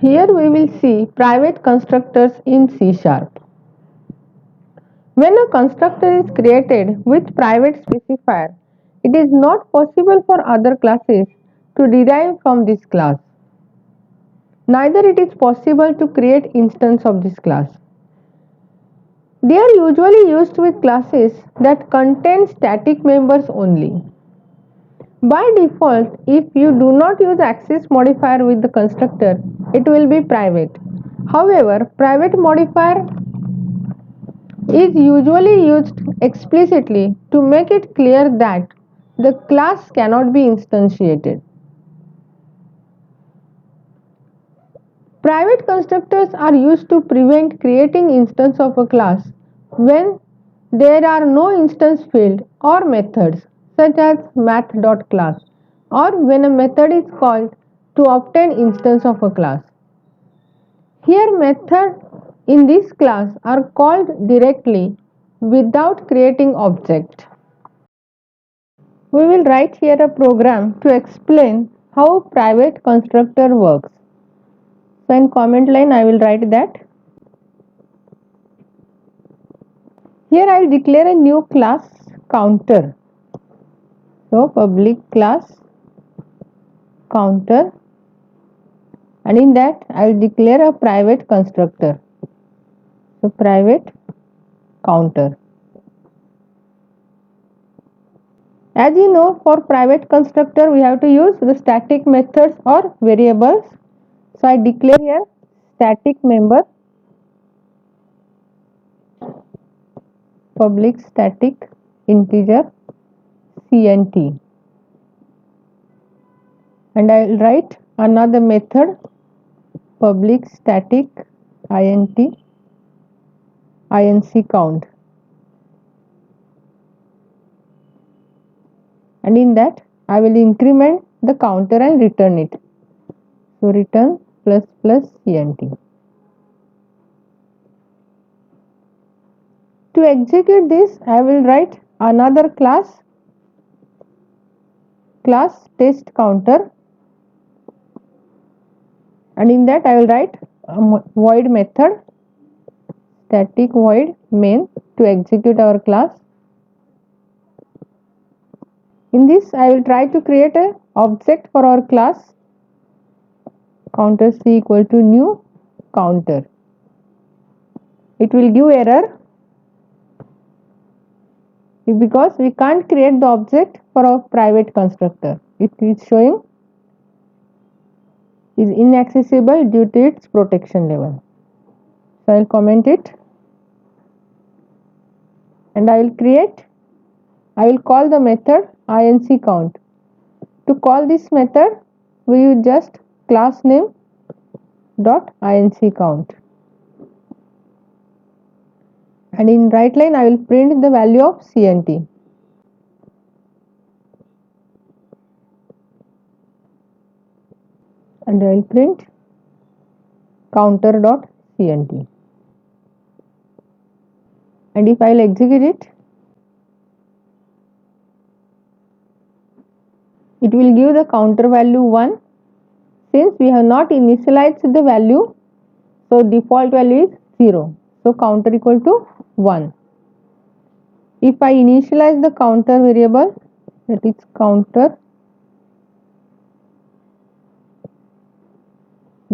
Here we will see private constructors in C#. When a constructor is created with private specifier, it is not possible for other classes to derive from this class. Neither it is possible to create instance of this class. They are usually used with classes that contain static members only. By default, if you do not use access modifier with the constructor, it will be private. However, private modifier is usually used explicitly to make it clear that the class cannot be instantiated. Private constructors are used to prevent creating instance of a class when there are no instance field or methods such as math.class, or when a method is called to obtain instance of a class. Here methods in this class are called directly without creating object. We will write here a program to explain how private constructor works. So in comment line I will write that. Here I will declare a new class counter. So public class counter, and in that I will declare a private constructor. So private counter. As you know, for private constructor we have to use the static methods or variables. So I declare here static member, public static integer CNT, and I will write another method public static int inc count, and in that I will increment the counter and return it. So return plus plus CNT. To execute this, I will write another class test counter, and in that I will write a void method static void main to execute our class. In this I will try to create an object for our class counter c equal to new counter. It will give error because we can't create the object for our private constructor. It is showing is inaccessible due to its protection level. So I will comment it, and I will call the method inc count. To call this method we use just class name dot inc count, and in right line I will print the value of CNT. And I will print counter dot CNT, and if I will execute it, it will give the counter value 1. Since we have not initialized the value, so default value is 0. So counter equal to 1. If I initialize the counter variable, that is counter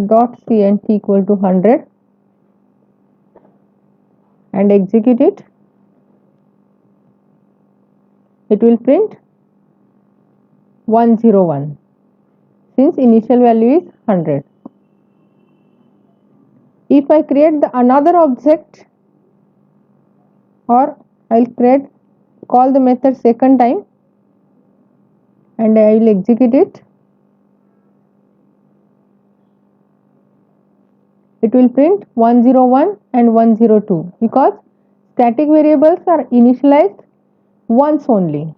dot CNT equal to 100 and execute it, it will print 101 since initial value is 100. If I create another object, or I will call the method second time and I will execute it, it will print 101 and 102 because static variables are initialized once only.